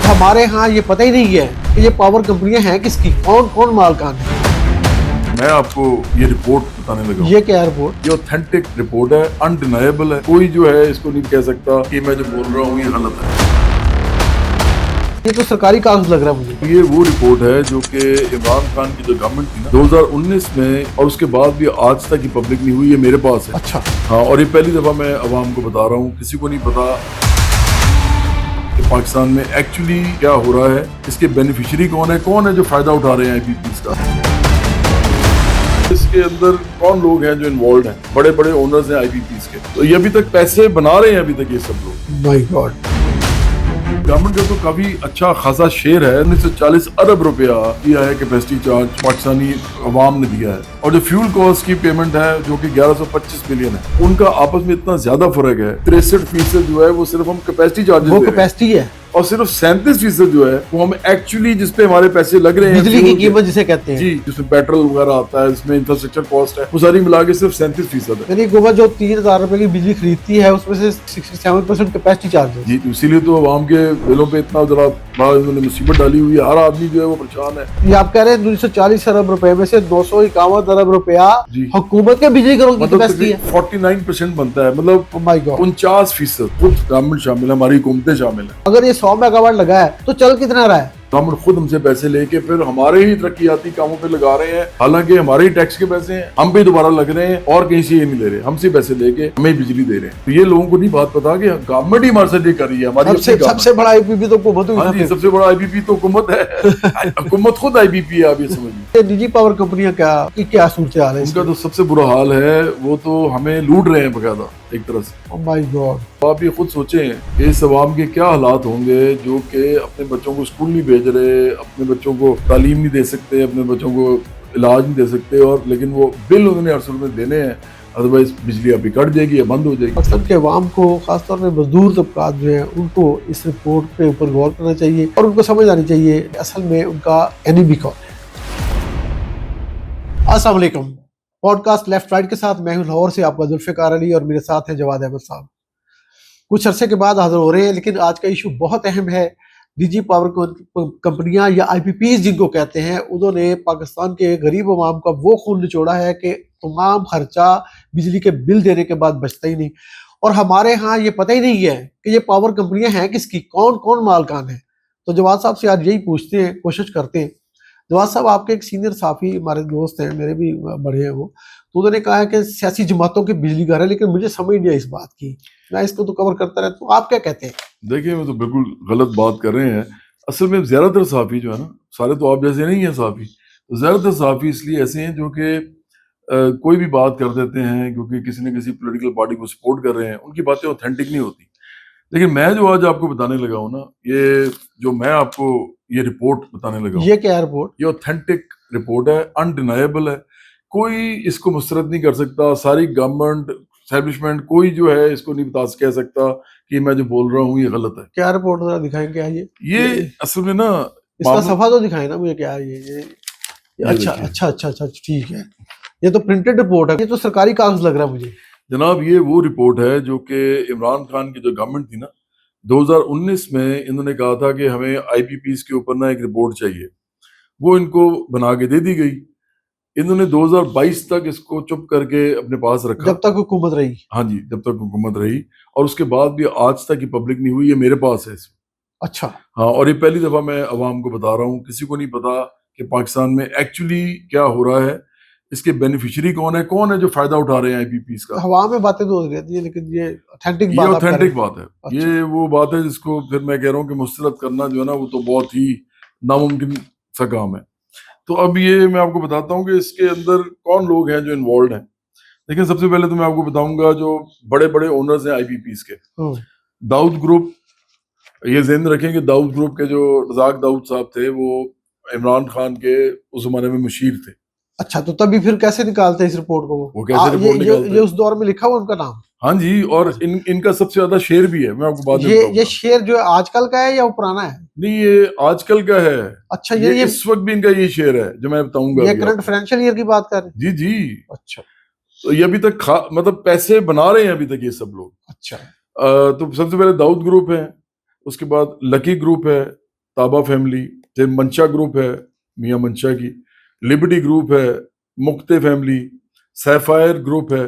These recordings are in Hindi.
हमारे यहाँ ये पता ही नहीं है कि ये पावर कंपनियां हैं किसकी, कौन कौन मालकान है। मैं आपको ये रिपोर्ट बताने लगा हूं। ये क्या है रिपोर्ट? ये ऑथेंटिक रिपोर्ट है, अनडिनाएबल है। कोई जो है इसको नहीं कह सकता कि मैं जो बोल रहा हूँ ये गलत है। ये तो सरकारी कागज लग रहा है मुझे। ये वो रिपोर्ट है जो कि इमरान खान की जो गवर्नमेंट थी ना 2019 में, और उसके बाद भी आज तक की पब्लिक नहीं हुई, ये मेरे पास है। अच्छा। हाँ, और ये पहली दफा मैं अवाम को बता रहा हूँ, किसी को नहीं पता कि पाकिस्तान में एक्चुअली क्या हो रहा है, इसके बेनिफिशियरी कौन है जो फायदा उठा रहे हैं आईपीपीज का। इसके अंदर कौन लोग हैं जो इन्वॉल्व हैं, बड़े बड़े ओनर्स हैं आईपीपीज के। तो ये अभी तक पैसे बना रहे हैं अभी तक ये सब लोग। My God. गवर्नमेंट का तो काफी अच्छा खासा शेयर है, 1940 अरब रुपया दिया है कैपेसिटी चार्ज, पाकिस्तानी अवाम ने दिया है। और जो फ्यूल कॉस्ट की पेमेंट है जो कि 1125 मिलियन है, उनका आपस में इतना ज्यादा फर्क है। 63% जो है वो सिर्फ हम कैपेसिटी चार्जेस वो दे रहे हैं, कैपेसिटी है, और सिर्फ 37% जो है वो हम एक्चुअली जिसपे हमारे पैसे लग रहे हैं, बिजली की fuel के- कीमत जिसे कहते हैं। जी, जिसमें पेट्रोल वगैरह आता है, जिसमें इंफ्रास्ट्रक्चर कॉस्ट है, वो सारी मिला के सिर्फ 37% है। यानी हुकूमत जो 3000 रुपए की बिजली खरीदती है उसमें से 67% कैपेसिटी चार्ज है। जी, तो इसीलिए तो आवाम के बिलों पे इतना जरा बड़ा इन्होंने मुसीबत डाली हुई है। हर आदमी जो है वो परेशान है। ये आप कह रहे हैं 240 अरब रुपए में से 251 अरब रुपया जी। हुकूमत के बिजली घरों की मतलब कैपेसिटी है। 49% बनता है, मतलब Oh my God। 49% खुद गवर्नमेंट शामिल है, हमारी हुकूमतें शामिल है। अगर ये 100 मेगावाट लगा है तो चल कितना रहा है? गवर्नमेंट खुद हमसे पैसे लेके फिर हमारे ही तरक्याती कामों पे लगा रहे हैं, हालांकि हमारे ही टैक्स के पैसे हैं, हम पे दोबारा लग रहे हैं और कहीं से ये नहीं ले रहे, हमसे पैसे लेके हमें ही बिजली दे रहे हैं। तो ये लोगों को नहीं बात पता कि गवर्नमेंट ही हमारे साथ ये कर रही है, हमारी अपनी government। सबसे बड़ा आईपीपी तो हुकूमत हुई हाँ ना जी, फिर। सबसे बड़ा आईपीपी तो हुकूमत है। हुकूमत खुद आईपीपी है, आप ये समझिए। ये निजी पावर कंपनियां क्या सूरत हाल है उनका इसका? तो सबसे बुरा हाल है, वो तो हमें लूट रहे हैं बकायदा एक तरह से। Oh my God। तो आप ये खुद सोचें कि इस अवाम के क्या हालात होंगे जो कि अपने बच्चों को स्कूल नहीं भेज रहे, अपने बच्चों को तालीम नहीं दे सकते, अपने बच्चों को इलाज नहीं दे सकते, और लेकिन वो बिल उन्होंने अरसल में देने हैं, अदरवाइज बिजली अभी कट जाएगी या बंद हो जाएगी। पाकिस्तान के अवाम को, खासतौर पे मजदूर तबकात जो है, उनको इस रिपोर्ट पे ऊपर गौर करना चाहिए और उनको समझ आनी चाहिए असल में उनका एनिमी कौन है। अस्सलाम वालेकुम। पॉडकास्ट लेफ्ट राइट के साथ मैं हूं लाहौर से आपका जुल्फ़िकार अली और मेरे साथ है जवाद अहमद साहब। कुछ अरसे के बाद हाजिर हो रहे हैं, लेकिन आज का इशू बहुत अहम है। निजी पावर कंपनियां या आईपीपीज जिनको कहते हैं, उन्होंने पाकिस्तान के गरीब अवाम का वो खून निचोड़ा है कि तमाम खर्चा बिजली के बिल देने के बाद बचता ही नहीं। और हमारे यहाँ ये पता ही नहीं है कि ये पावर कंपनियां हैं किसकी, कौन कौन मालकान है। तो जवाद साहब से आज यही पूछते हैं, कोशिश करते हैं। जवाद साहब, आपके एक सीनियर साफी हमारे दोस्त हैं, मेरे भी बड़े हैं वो, तो उन्होंने कहा है कि सियासी जमातों के बिजली घर है, लेकिन मुझे समझ नहीं आई इस बात की। मैं इसको तो कवर करता रहता हूँ, आप क्या कहते हैं? देखिए, वो तो बिल्कुल गलत बात कर रहे हैं। असल में ज्यादातर सहाफ़ी जो है ना, सारे तो आप जैसे नहीं है सहाफ़ी, तो ज्यादातर सहाफ़ी इसलिए ऐसे हैं जो कि कोई भी बात कर देते हैं क्योंकि किसी न किसी पॉलिटिकल पार्टी को सपोर्ट कर रहे हैं, उनकी बातें ऑथेंटिक नहीं होती। लेकिन मैं जो आज आपको बताने लगा हूँ ना, ये जो मैं आपको ये रिपोर्ट बताने लगा हूँ, ये क्या है रिपोर्ट? ये ऑथेंटिक रिपोर्ट है, अनडिनाएबल है। कोई इसको मुस्तरद नहीं कर सकता, सारी गवर्नमेंट एस्टैब्लिशमेंट कोई जो है इसको नहीं बता कह सकता कि मैं जो बोल रहा हूँ ये गलत है। क्या रिपोर्ट जरा दिखाएं, क्या है ये असल में ना इसका मामला- सफा तो दिखाएं ना मुझे, क्या है ये अच्छा देखिए। अच्छा अच्छा अच्छा, ठीक है। ये तो प्रिंटेड रिपोर्ट है, ये तो सरकारी कागज लग रहा है मुझे। जनाब, ये वो रिपोर्ट है जो कि इमरान खान की जो गवर्नमेंट थी ना 2019 में, इन्होंने कहा था कि हमें आईपीपीज के ऊपर ना एक रिपोर्ट चाहिए, वो इनको बना के दे दी गई। इन्होंने 2022 तक इसको चुप करके अपने पास रखा, जब तक हुकूमत रही। हाँ जी, जब तक हुकूमत रही, और उसके बाद भी आज तक की पब्लिक नहीं हुई, ये मेरे पास है इसमें। अच्छा। हाँ, और ये पहली दफा मैं अवाम को बता रहा हूँ, किसी को नहीं पता कि पाकिस्तान में एक्चुअली क्या हो रहा है, इसके बेनिफिशियरी कौन है जो फायदा उठा रहे हैं आईपीपीज का। हवा में बातें तो रहती है, लेकिन ये ऑथेंटिक ये बात आप कर रहे ऑथेंटिक हैं। बात है। अच्छा। ये वो बात है जिसको फिर मैं कह रहा हूँ कि मुस्तरद करना जो है ना, वो तो बहुत ही नामुमकिन सा काम है। तो अब ये मैं आपको बताता हूँ कि इसके अंदर कौन लोग हैं जो इन्वॉल्व हैं। लेकिन सबसे पहले तो मैं आपको बताऊंगा जो बड़े बड़े ओनर्स हैं आईपीपीज के। दाऊद ग्रुप, ये ज़हन रखें कि दाऊद ग्रुप के जो रज़ाक दाऊद साहब थे, वो इमरान खान के उस जमाने में मुशीर थे। अच्छा, तो तभी फिर कैसे निकालते हैं इस रिपोर्ट को? वो कैसे रिपोर्ट निकालते ये उस दौर में लिखा हुआ उनका नाम? हाँ जी, और इनका सबसे ज्यादा शेयर भी है, मैं आपको बाद में ये बताऊंगा। शेयर जो है आजकल का है या वो पुराना है? नहीं, ये आजकल का है। अच्छा, ये ये इस वक्त भी इनका ये शेयर है जो मैं बताऊंगा ये अभी करंट आपको। फाइनेंशियल ईयर की बात कर रहे हैं? जी जी। अच्छा तो ये अभी तक मतलब पैसे बना रहे हैं अभी तक ये सब लोग। अच्छा। तो सबसे पहले दाऊद ग्रुप है, उसके बाद लकी ग्रुप है, ताबा फैमिली, फिर मंशा ग्रुप है मियां मंशा की, लिबर्टी ग्रुप है, मुक्ते फैमिली, सैफायर ग्रुप है,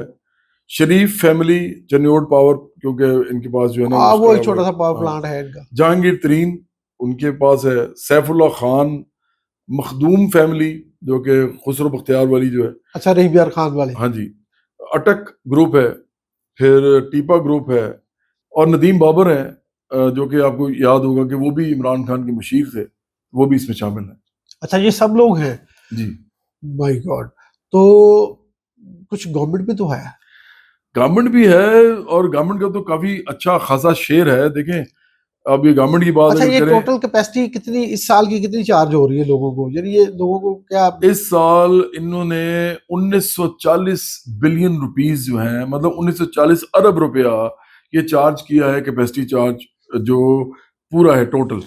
शरीफ फैमिली, चन्योड पावर, क्योंकि इनके पास जो है ना हाँ वो एक उसका छोटा सा पावर हाँ, प्लांट है इनका। जहांगीर तरीन उनके पास है, सैफुल्ला खान, मखदूम फैमिली जो कि खुसरो बख्तियार वाली जो है, अच्छा रहीबियार खान वाले। हाँ जी, अटक ग्रुप है, फिर टीपा ग्रुप है, और नदीम बाबर है जो कि आपको याद होगा कि वो भी इमरान खान के मुशीर थे, वो भी इसमें शामिल है। अच्छा ये सब लोग हैं। जी, माय गॉड। तो कुछ गवर्नमेंट भी तो है। गवर्नमेंट भी है, और गवर्नमेंट का तो काफी अच्छा खासा शेयर है। देखें, अब ये गवर्नमेंट की बात अच्छा अगर ये करें, टोटल कैपेसिटी कितनी इस साल की कितनी चार्ज हो रही है लोगों को, यानी ये लोगों को क्या? इस साल इन्होंने 1940 बिलियन रुपीस जो है, मतलब 1940 अरब रुपया ये चार्ज किया है, कैपेसिटी चार्ज जो पूरा है, टोटल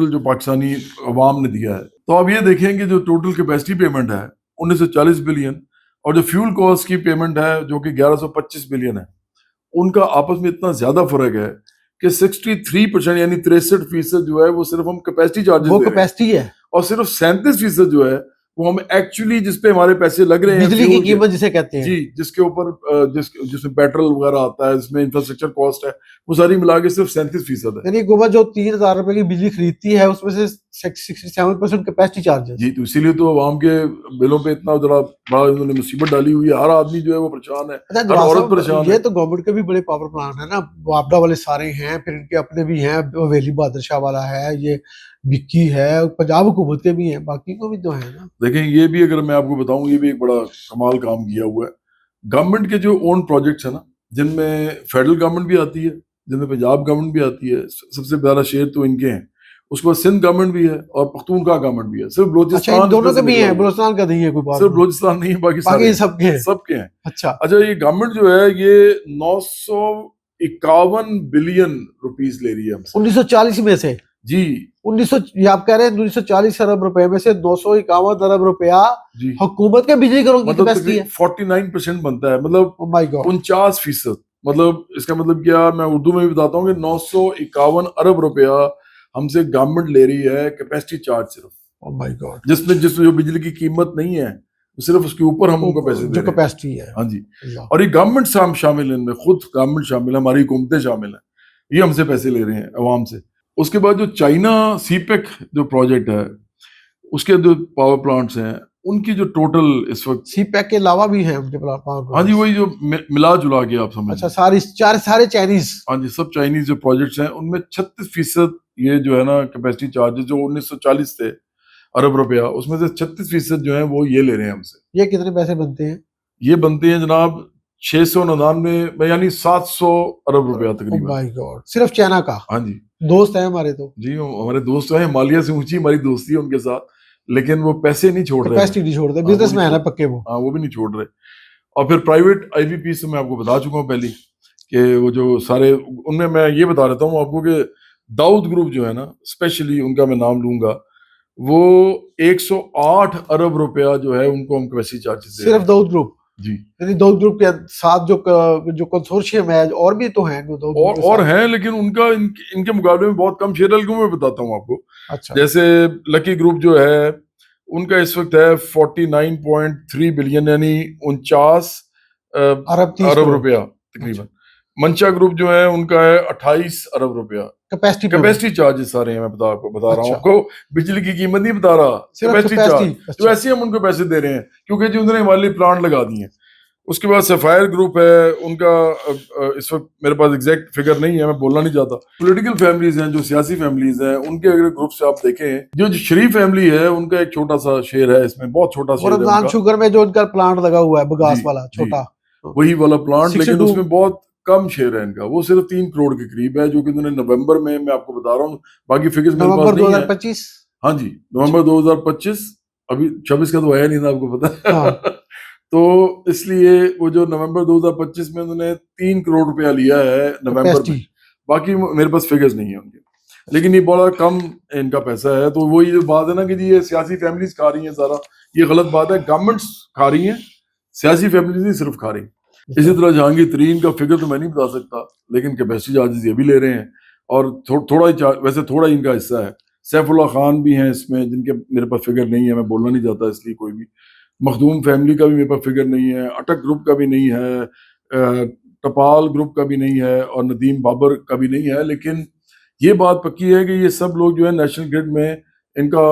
जो पाकिस्तानी अवाम ने दिया है। तो आप ये देखेंगे जो टोटल कैपेसिटी पेमेंट है 1940 बिलियन, और जो फ्यूल कॉस्ट की पेमेंट है जो कि 1125 बिलियन है, उनका आपस में इतना ज्यादा फर्क है कि 63% यानी 63% जो है वो सिर्फ हम कैपेसिटी चार्जेस वो दे रहे हैं, कैपेसिटी है, और सिर्फ 37% जो है वो हम एक्चुअली जिस पे हमारे पैसे लग रहे हैं बिजली की फ्यूल के, कीमत जिसे कहते हैं। जी, जिसके ऊपर जिसमें पेट्रोल वगैरह आता है, जिसमें इंफ्रास्ट्रक्चर कॉस्ट है, वो सारी मिला के सिर्फ 37% है। यानी हुकूमत जो 3,000 रुपए की बिजली खरीदती है उसमें से 67% कैपेसिटी चार्जेस। जी, तो इसीलिए तो आवाम के बिलों पे इतना जरा बड़ा इन्होंने मुसीबत डाली हुई है। हर आदमी जो है वो परेशान है, अच्छा हर नवाज औरत साहब, परेशान ये है। तो गवर्नमेंट के भी बड़े पावर प्लांट है ना, वापडा वाले सारे हैं, फिर इनके अपने भी हैं, हवेली बहादुर शाह वाला है, ये विक्की है, पंजाब हुकूमत के भी हैं, बाकी को भी तो है ना। देखें, ये भी अगर मैं आपको बताऊं, ये भी एक बड़ा कमाल काम किया हुआ है। गवर्नमेंट के जो ओन प्रोजेक्ट्स है ना, जिनमें फेडरल गवर्नमेंट भी आती है, जिनमें पंजाब गवर्नमेंट भी आती है, सबसे ज्यादा शेयर तो इनके हैं। उसके बाद सिंध गवर्नमेंट भी है और पख्तूनख्वा गवर्नमेंट भी है। सिर्फ अच्छा इन बलोचिस्तान दोनों इसमें के से भी निकला हैं, हुआ है, बलूचिस्तान का नहीं है कोई बात सिर्फ नहीं, बलोचिस्तान नहीं है, बाकी सारे बाकी हैं, सबके हैं। सबके हैं। अच्छा अच्छा, ये गवर्नमेंट जो है ये 951 बिलियन रुपीस ले रही है हमसे। 1940 में से जी 1900, ये आप कह रहे हैं 1940 अरब रुपए में से 251 अरब रुपया जी, हुकूमत के बिजली घरों की मतलब कैपेसिटी तकरीबन है। 49% बनता है, मतलब ओ माय गॉड। 49%। मतलब इसका मतलब क्या, मैं उर्दू में भी बताता हूँ कि 951 अरब रुपया हमसे गवर्नमेंट ले रही है कैपेसिटी चार्ज सिर्फ, ओ माय गॉड। जिसमें जिसमें जो बिजली की कीमत नहीं है, सिर्फ उसके ऊपर हम उनको पैसे दे जो रहे हैं। कैपेसिटी है। हाँ जी, अल्लाह। और ये गवर्नमेंट शामिल है इनमें, खुद गवर्नमेंट शामिल है, हमारी हुकूमतें शामिल हैं, ये हमसे पैसे ले रहे हैं अवाम से। उसके बाद जो चाइना सीपेक जो प्रोजेक्ट है, उसके जो पावर प्लांट्स हैं, उनकी जो टोटल इस वक्त, सी पैक के अलावा भी हैं उनके पावर हाँ जी, प्लांट्स। वही जो मिला जुला के आप समझ अच्छा लें, सारे सारे चाइनीज। हाँ जी, सब चाइनीज जो प्रोजेक्ट्स हैं उनमें 36% ये जो है ना कैपेसिटी चार्जेस जो 1940 थे अरब रुपया, उसमें से 36% जो है वो ये ले रहे हैं हमसे। ये कितने पैसे बनते हैं? ये बनते हैं जनाब 699 यानी 700 अरब रुपया ओ तकरीबन। माय गॉड, सिर्फ चाइना का। हाँ जी, दोस्त है हमारे तो। जी, हमारे दोस्त जो है हिमालय से ऊंची हमारी दोस्ती है उनके साथ, लेकिन वो पैसे नहीं छोड़ रहे हमें। कैपेसिटी नहीं छोड़ते, हाँ, वो नहीं बिजनेसमैन है छोड़ पक्के वो। हाँ, वो भी नहीं छोड़ रहे। और फिर प्राइवेट आईवीपी से मैं आपको बता चुका हूँ पहले कि वो जो सारे, उनमें मैं ये बता देता हूँ आपको कि दाऊद ग्रुप जो है ना, स्पेशली उनका मैं नाम लूंगा, वो 108 अरब रुपया जो है उनको हम कैपेसिटी चार्जेस दे रहे सिर्फ हैं। दाऊद ग्रुप? जी, यानी दाऊद ग्रुप के साथ जो कंसोर्शियम है और भी तो हैं जो दाऊद ग्रुप के और साथ। हैं, लेकिन उनका इनके मुकाबले में बहुत कम शेयर है, लेकिन मैं बताता हूँ आपको। अच्छा जैसे लकी ग्रुप जो है, उनका इस वक्त है 49.3 बिलियन यानी 49 अरब 30 अरब करोड़ रुपया तकरीबन। मंचा ग्रुप जो है उनका है 28 अरब रुपया। कैपेसिटी पे। कैपेसिटी चार्जेस सारे हैं, मैं बता रहा हूँ अच्छा आपको, बिजली की कीमत नहीं बता रहा, सिर्फ कैपेसिटी कैपेसिटी। चार्ज। तो अच्छा ऐसे हम उनको पैसे दे रहे हैं क्योंकि जो उन्होंने हमारे लिए प्लांट लगा दिए हैं। उसके बाद सफायर ग्रुप है उनका, इस वक्त मेरे पास एग्जैक्ट फिगर नहीं है, मैं बोलना नहीं चाहता। पॉलिटिकल फैमिलीज हैं, जो सियासी फैमिलीज हैं, उनके अगर ग्रुप से आप देखें, जो शरीफ फैमिली है उनका एक छोटा सा शेयर है इसमें, बहुत छोटा और शेयर है रमजान उनका। शुगर में जो उनका प्लांट लगा हुआ है बगास जी वाला जी, छोटा, वही वाला प्लांट, लेकिन 62। उसमें बहुत कम शेयर है इनका, वो सिर्फ 3 करोड़ के करीब है, जो कि उन्होंने नवंबर में, मैं आपको बता रहा हूँ, बाकी फिगर्स मेरे पास नवंबर नहीं है। 2025। हाँ जी, नवंबर 2025, अभी 26 का तो आया नहीं था, आपको पता हाँ है। तो इसलिए वो जो नवंबर 2025 में उन्होंने 3 करोड़ रुपया लिया है नवंबर में, कैपेसिटी। बाकी मेरे पास फिगर्स नहीं है उनके, लेकिन ये बड़ा कम इनका पैसा है। तो वही जो बात है ना कि जी ये सियासी फैमिलीज खा रही हैं सारा, ये गलत बात है। गवर्नमेंट्स खा रही हैं, सियासी फैमिलीज नहीं सिर्फ खा रही। इसी तरह जहांगीर तरीन का फिगर तो मैं नहीं बता सकता, लेकिन कैपेसिटी चार्जेस ये भी ले रहे हैं, और थोड़ा ही वैसे थोड़ा ही इनका हिस्सा है, सैफुल्ला खान भी हैं इसमें, जिनके मेरे पास फिगर नहीं है, मैं बोलना नहीं चाहता इसलिए कोई भी। मखदूम फैमिली का भी मेरे पास फिगर नहीं है, अटक ग्रुप का भी नहीं है, टपाल ग्रुप का भी नहीं है, और नदीम बाबर का भी नहीं है। लेकिन ये बात पक्की है कि ये सब लोग जो है नेशनल ग्रिड में इनका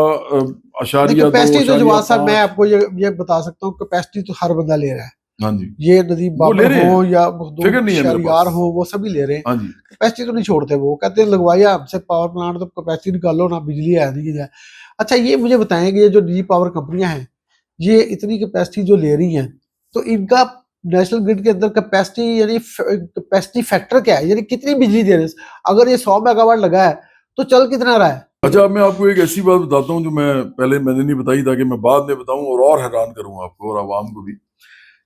अशारिया 2, कैपेसिटी तो जवाब साहब मैं 5। आपको ये बता सकता हूँ, कैपेसिटी तो हर बंदा ले रहा है। हाँ जी, ये नदीम वो ले बाबर रहे हो हैं, या फिगर नहीं है मेरे शहरियार पास। हो, वो सभी ले रहे हैं। हाँ जी, कैपेसिटी तो नहीं छोड़ते। वो कहते हैं लगवाया हमसे पावर प्लांट, तो कैपेसिटी निकालो ना, बिजली है नहीं जाए। अच्छा ये मुझे बताएं कि ये जो निजी पावर कंपनियां हैं, ये इतनी कैपेसिटी जो ले रही हैं, तो इनका नेशनल ग्रिड के अंदर कैपेसिटी यानी कैपेसिटी फैक्टर क्या है, यानी कितनी बिजली दे रहे हैं? अगर ये 100 मेगावाट लगा है तो चल कितना रहा है? अच्छा अब मैं आपको एक ऐसी बात बताता हूँ जो मैंने नहीं बताई, ताकि मैं बाद में बताऊं और हैरान करूं आपको और आवाम को भी,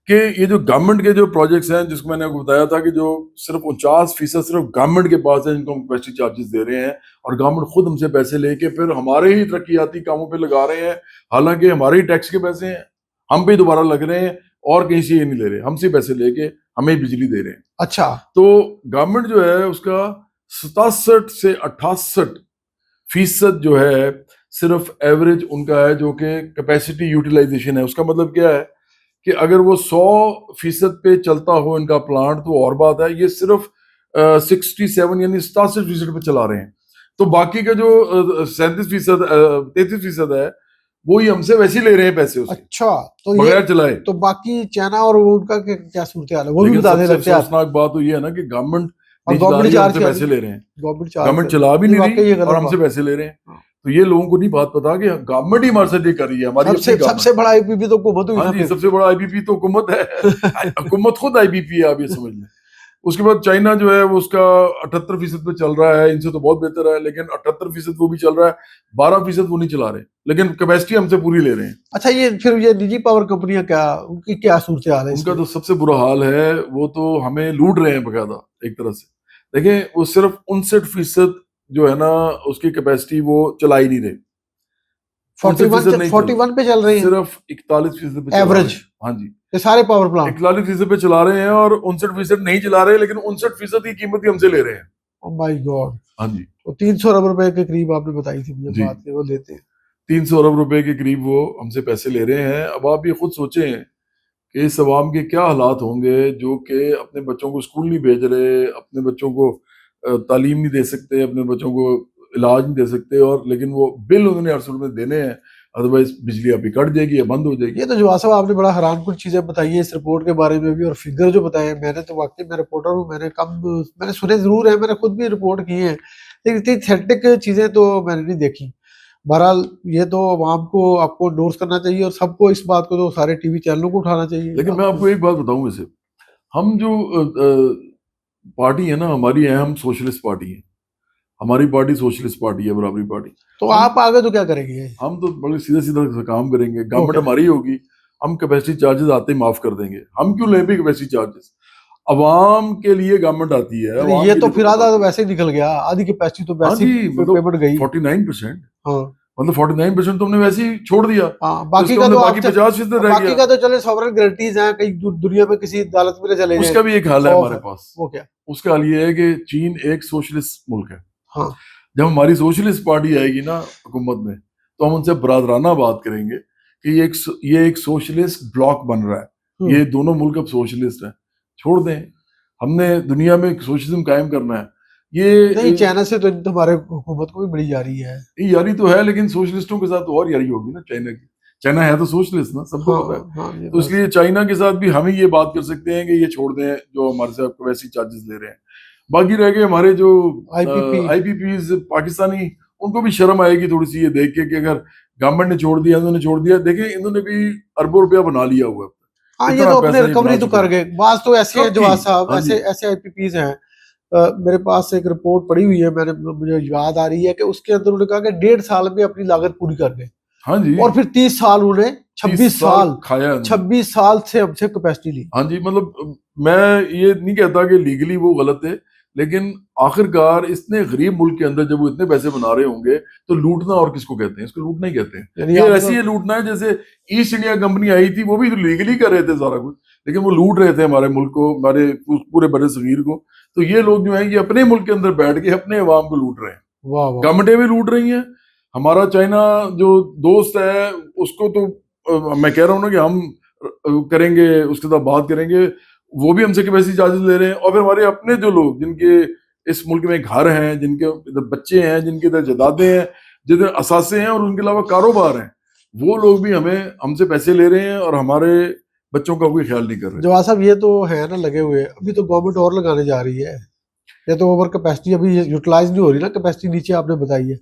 कि ये जो गवर्नमेंट के जो प्रोजेक्ट्स हैं, जिसको मैंने आपको बताया था कि जो सिर्फ 49% सिर्फ गवर्नमेंट के पास है, जिनको हम कैपेसिटी चार्जेस दे रहे हैं, और गवर्नमेंट खुद हमसे पैसे लेके फिर हमारे ही तरक्याती कामों पे लगा रहे हैं, हालांकि हमारे ही टैक्स के पैसे हैं, हम पे दोबारा लग रहे हैं, और कहीं से ये नहीं ले रहे, हमसे पैसे लेके हमें बिजली दे रहे हैं। अच्छा, तो गवर्नमेंट जो है उसका 67 से 68% जो है सिर्फ एवरेज उनका है, जो कि कैपेसिटी यूटिलाइजेशन है। उसका मतलब क्या है कि अगर वो 100% पे चलता हो इनका प्लांट तो और बात है, ये सिर्फ 67 यानी 67% पे चला रहे हैं। तो बाकी का जो 37%, 33% है, वो ही हमसे वैसे ही ले रहे हैं पैसे उसके, अच्छा, तो बगैर चलाए। तो बाकी चाइना और उनका क्या सूरत हाल है, वो भी लेकिन बता दें सबसे लगते हैं। अफसोसनाक बात तो ये है ना कि गवर्नमेंट और नहीं चला गवर्नमेंट रही है, चार्ज हमसे पैसे ले रहे हैं, गवर्नमेंट गवर्नमेंट चार्ज चला भी नहीं वाकई ये रही और गलत हमसे बात। पैसे ले रहे हैं। हाँ। तो ये लोगों को नहीं बात पता कि गवर्नमेंट ही हमारे साथ ये कर रही है, हमारी अपनी सबसे गवर्नमेंट। बड़ा आईपीपी तो हुकूमत हुई हाँ ना जी, फिर। सबसे बड़ा आईपीपी तो हुकूमत है। हुकूमत खुद आईपीपी है, आप ये समझ लें। उसके बाद चाइना जो है वो उसका 78% पे चल रहा है, इनसे तो बहुत बेहतर है, लेकिन 78% वो भी चल रहा है, 12% वो नहीं चला रहे, लेकिन कैपेसिटी हमसे पूरी ले रहे हैं। अच्छा ये फिर ये निजी पावर कंपनियां क्या, उनकी क्या सूरत हाल है उनका इसमें? तो सबसे बुरा हाल है, वो तो हमें लूट रहे हैं बकायदा एक तरह से। देखें, वो सिर्फ 59% जो है ना उसकी कैपेसिटी वो चला ही नहीं रहे, 59% नहीं 41 पे चल रही है सिर्फ 41% पे चला रहे एवरेज, हैं। हाँ जी, ये सारे पावर प्लांट। 41% पे चला रहे हैं, और 59% नहीं चला रहे, लेकिन 59% की कीमत ही हमसे ले रहे हैं। Oh my God. हाँ जी, तो 300 अरब रुपए के करीब आपने बताई थी मुझे जी, बात के, वो लेते हैं। 300 अरब रुपए के करीब वो हमसे पैसे ले रहे हैं। अब आप ये खुद सोचें कि इस अवाम के क्या हालात होंगे जो कि अपने बच्चों को स्कूल नहीं भेज रहे, अपने बच्चों को तालीम नहीं दे सकते, अपने बच्चों को इलाज नहीं दे सकते, और लेकिन वो बिल उन्होंने हर सूरत में देने हैं, अदरवाइज बिजली अभी कट जाएगी या बंद हो जाएगी। ये तो जवाब साहब आपने बड़ा हैरान कुछ चीजें बताई है इस रिपोर्ट के बारे में भी, और फिगर जो बताए, मैंने तो वाकई मैं रिपोर्टर हूँ, मैंने सुने जरूर है, मैंने खुद भी रिपोर्ट की है, लेकिन इतनी थेटिक चीजें तो मैंने नहीं देखी। बहरहाल ये तो आवाम को आपको नोट करना चाहिए, और सबको इस बात को तो सारे टीवी चैनलों को उठाना चाहिए। लेकिन मैं आपको एक बात बताऊं, वैसे हम जो पार्टी है ना हमारी, है हम सोशलिस्ट पार्टी है, हमारी पार्टी सोशलिस्ट पार्टी है, बराबरी पार्टी। तो हम आप आगे तो क्या करेंगे? हम तो बड़े सीधा सीधा सा काम करेंगे, गवर्नमेंट ओके। हमारी होगी, हम कैपेसिटी चार्जेस आते ही माफ कर देंगे। हम क्यों लें भी कैपेसिटी चार्जेस, अवाम के लिए गवर्नमेंट आती है, यानी अवाम ये के तो लिए फिर गवर्नमेंट आधा तो आती है। वैसे ही निकल गया, आधी कैपेसिटी तो हाँ वैसे जी, ही मतलब पेमेंट गई। 49%, हाँ मतलब 49% तो हमने वैसे ही छोड़ दिया, हाँ, तो बाकी इसका का तो मतलब आप बाकी 50% रह बाकी गया। का तो चले सॉवरेन गारंटीज हैं, कहीं दुनिया में किसी अदालत में चले जाए, उसका भी एक हाल है खौफ हमारे है। पास। वो क्या? उसका हाल ये है कि चीन एक सोशलिस्ट मुल्क है। हाँ जब हमारी सोशलिस्ट पार्टी आएगी ना हुकूमत में, तो हम उनसे बरादराना बात करेंगे कि ये एक सोशलिस्ट ब्लॉक बन रहा है, ये दोनों मुल्क अब सोशलिस्ट हैं, छोड़ दें, हमने दुनिया में सोशलिज्म कायम करना है। नहीं, ये चाइना से तो हमारे हुकूमत को भी बड़ी यारी है। यारी तो है, लेकिन सोशलिस्टों के साथ तो और यारी होगी ना चाइना की। चाइना है तो सोशलिस्ट ना, सबको हाँ पता है। हाँ, ये तो इसलिए चाइना के साथ भी हम ही ये बात कर सकते हैं कि ये छोड़ दें जो हमारे से वैसी चार्जेस ले रहे हैं। बाकी रह गए हमारे जो आईपीपी। आईपीपीज पाकिस्तानी, उनको भी शर्म आएगी थोड़ी सी ये देख के कि अगर गवर्नमेंट ने छोड़ दिया, इन्होंने छोड़ दिया। देखिए, इन्होंने भी अरबों रुपया बना लिया हुआ है, हाँ, ये इतना तो अपने पैसा ये बना रिकवरी तो चुके कर हैं। गए। बात तो ऐसे है कब की? जवाब साहब, हाँ ऐसे जी, ऐसे आईपीपीज हैं। मेरे पास एक रिपोर्ट पड़ी हुई है, मुझे याद आ रही है कि उसके अंदर उन्होंने कहा कि 1.5 साल में अपनी लागत पूरी कर गए, हाँ जी, और फिर 30 साल उन्हें 30 26 साल साल खाया इन्होंने। 26 साल से हमसे कैपेसिटी ली। हाँ जी, मतलब मैं ये नहीं कहता कि लीगली वो गलत है, लेकिन आखिरकार इतने गरीब मुल्क के अंदर जब वो इतने पैसे बना रहे होंगे, तो लूटना और किसको कहते हैं? इसको लूटना ही कहते हैं। यानी ये आपने ऐसी ये लूटना है जैसे ईस्ट इंडिया कंपनी आई थी, वो भी तो लीगली कर रहे थे सारा कुछ, लेकिन वो लूट रहे थे हमारे मुल्क को, हमारे पूरे बड़े सगीर को। तो ये लोग जो है ये अपने मुल्क के अंदर बैठ के अपने अवाम को लूट रहे हैं, वाह वाह। गवर्नमेंटें भी लूट रही हैं, हमारा चाइना जो दोस्त है उसको तो मैं कह रहा हूँ ना कि हम करेंगे, उसके साथ बात करेंगे, वो भी हमसे कैपेसिटी चार्जेस ले रहे हैं। और फिर हमारे अपने जो लोग जिनके इस मुल्क में घर हैं, जिनके इधर बच्चे हैं, जिनके इधर जदादे हैं, जिधर असासे हैं और उनके अलावा कारोबार हैं, वो लोग भी हमसे पैसे ले रहे हैं और हमारे बच्चों का कोई ख्याल नहीं कर रहे। जवाब साहब ये तो है ना लगे हुए, अभी तो गवर्नमेंट और लगाने जा रही है, ये तो ओवर कैपेसिटी अभी यूटिलाइज नहीं हो रही ना, कैपेसिटी नीचे आपने बताई है,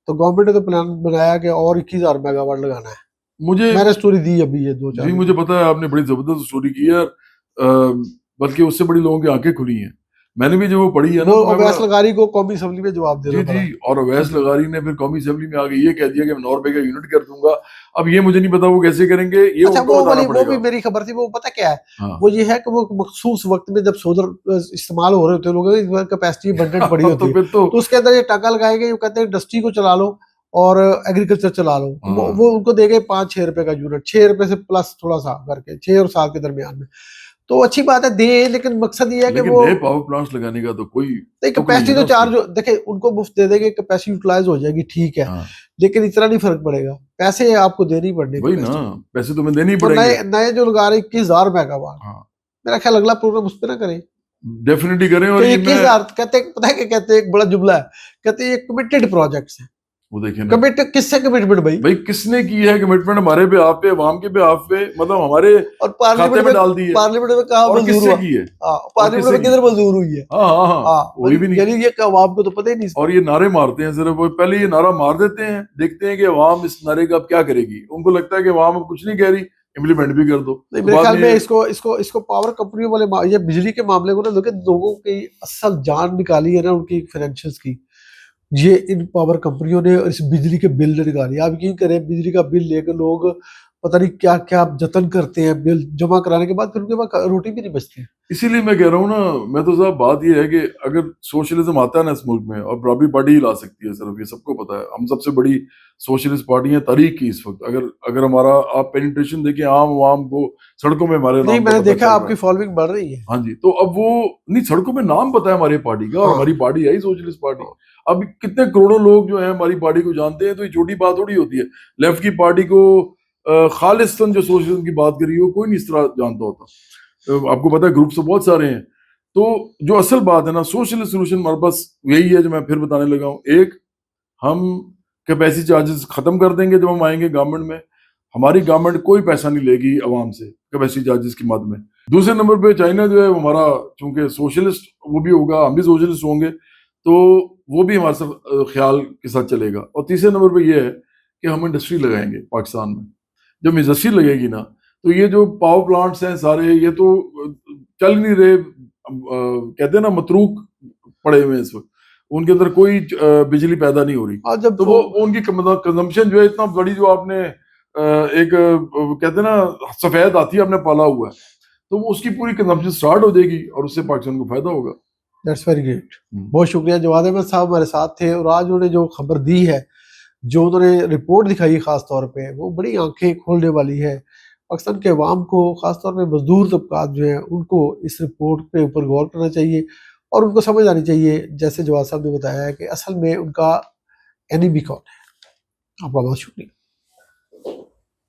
तो गवर्नमेंट ने तो प्लान बनाया कि और 21,000 मेगावाट लगाना है। मुझे मैंने स्टोरी दी अभी ये 2-4 जी दिन। मुझे पता है, आपने बड़ी जबरदस्त स्टोरी की है, बल्कि उससे बड़ी लोगों की आंखें खुली हैं। मैंने भी जब वो पढ़ी है ना वो तो मैं अवैस लगारी को कौमी असेंबली में जवाब जी देना जी, पड़ा। और अवैस लगारी ने फिर कौमी असेंबली में आगे ये कह दिया कि मैं 9 रुपए का यूनिट कर दूंगा। अब ये मुझे नहीं पता वो कैसे करेंगे, ये अच्छा उनको वो बताना वाली वो भी पड़ेगा। मेरी खबर थी, वो पता क्या है, हाँ वो ये है कि वो मखसूस वक्त में जब सोलर इस्तेमाल हो रहे होते हैं, लोगों की कैपेसिटी अबंडेंट पड़ी होती तो है, फिर तो तो उसके अंदर ये टाका लगाएंगे, ये कहते हैं इंडस्ट्री को चला लो और एग्रीकल्चर चला लो, तो हाँ, वो उनको देंगे 5-6 रुपए का यूनिट, 6 रुपए से प्लस थोड़ा सा करके 6 और 7 के दरमियान में, तो अच्छी बात है दे, लेकिन मकसद ये है कि लेकिन वो नए पावर प्लांट्स लगाने का तो कोई तुक नहीं कैपेसिटी है तो ना उसकी। चार्ज देखे उनको मुफ्त दे देंगे, कैपेसिटी यूटिलाइज हो जाएगी, ठीक है, हाँ लेकिन इतना नहीं फर्क पड़ेगा, पैसे आपको देने ही पड़ने वही ना, कैपेसिटी। पैसे तुम्हें देने ही तो पड़ेंगे। नए नए जो लगा रहे 21,000 मेगावाट, हाँ मेरा ख्याल अगला प्रोग्राम उस पर ना करें डेफिनेटली करें। कि और ये मैं 21,000 कहते हैं, पता है क्या कहते हैं, एक बड़ा जुमला है, कहते हैं ये कमिटेड प्रोजेक्ट्स है। वो देखे ना कमिट किससे कमिटमेंट भाई? भाई, किसने की है कमिटमेंट हमारे पे, आप पे, अवाम के पे, आप पे, मतलब हमारे और खाते में डाल दी है। पार्लियामेंट में कहा और मंजूर किससे हुआ? की है? हाँ और पार्लियामेंट किससे में की? किधर मंजूर हुई है? हाँ हाँ हाँ, हाँ वही भी नहीं। यानी ये अवाम को तो पता ही नहीं इसका। और ये नारे मारते हैं सिर्फ, वो पहले ये नारा मार देते हैं, देखते हैं कि अवाम इस नारे का अब क्या करेगी, उनको लगता है कि अवाम अब कुछ नहीं कह रही, इम्प्लीमेंट भी कर दो। नहीं, तो मेरे बाद ख्याल में में इसको इसको इसको पावर कंपनियों वाले ये बिजली के मामले को ना लोगों की असल जान निकाली है ना उनकी फाइनेंशियल्स की, ये इन पावर कंपनियों ने और इस बिजली के बिल निकाली। आप यकीन करें बिजली का बिल लेकर लोग पता नहीं क्या क्या जतन करते हैं, बिल जमा कराने के बाद फिर उनके पास रोटी भी नहीं बचती। इसीलिए मैं कह रहा हूँ ना, मैं तो साहब बात ये है कि अगर सोशलिज्म आता है ना इस मुल्क में, और बराबरी पार्टी ही ला सकती है सिर्फ, ये सबको पता है, हम सबसे बड़ी सोशलिस्ट पार्टी है तारीख की इस वक्त। अगर अगर हमारा आप पेनिट्रेशन देखें आम आवाम को, सड़कों में हमारे नहीं नाम का मैंने पता देखा चल रहा आपकी है। फॉलोइंग बढ़ रही है। हाँ जी, तो अब वो नहीं, सड़कों में नाम पता है हमारी पार्टी का, और हाँ हमारी पार्टी है ही सोशलिस्ट पार्टी। अब कितने करोड़ों लोग जो है हमारी पार्टी को जानते हैं, तो ये छोटी बात थोड़ी होती है। लेफ्ट की पार्टी को खालिस्तान जो सोशलिज्म की बात करी हो, कोई नहीं इस तरह जानता होता। आपको पता है ग्रुप्स तो बहुत सारे हैं। तो जो असल बात है ना, सोशलिस्ट सोल्यूशन हमारे पास यही है जो मैं फिर बताने लगा हूँ। एक, हम कैपेसिटी चार्जेस खत्म कर देंगे जब हम आएंगे गवर्नमेंट में। हमारी गवर्नमेंट कोई पैसा नहीं लेगी आवाम से कैपेसिटी चार्जेस की मद में। दूसरे नंबर पे चाइना जो है वो हमारा, चूंकि सोशलिस्ट वो भी होगा, हम भी सोशलिस्ट होंगे, तो वो भी हमारे साथ ख्याल के साथ चलेगा। और तीसरे नंबर पे ये है कि हम इंडस्ट्री लगाएंगे पाकिस्तान में। जब इंडस्ट्री लगेगी ना, तो ये जो पावर प्लांट्स हैं सारे, ये तो चल नहीं रहे, कहते हैं ना मतरूक पड़े हुए हैं इस वक्त, उनके अंदर कोई बिजली पैदा नहीं हो रही। और जब तो वो उनकी कंजम्पशन जो है इतना बड़ी, जो आपने एक कहते हैं ना सफेद हाथी आपने पाला हुआ है, तो वो उसकी पूरी कंजम्पशन स्टार्ट हो जाएगी और उससे पाकिस्तान को फायदा होगा। That's very great. बहुत शुक्रिया जवाद अहमद साहब हमारे साथ थे, और आज उन्होंने जो खबर दी है, जो उन्होंने रिपोर्ट दिखाई खास तौर पे, वो बड़ी आंखें खोलने वाली है। पाकिस्तान के अवाम को, खासतौर पे मजदूर तबकात जो है, उनको इस रिपोर्ट पे ऊपर गौर करना चाहिए और उनको समझ आनी चाहिए, जैसे जवाद साहब ने बताया है कि असल में उनका एनिमी कौन है। आपका बहुत शुक्रिया।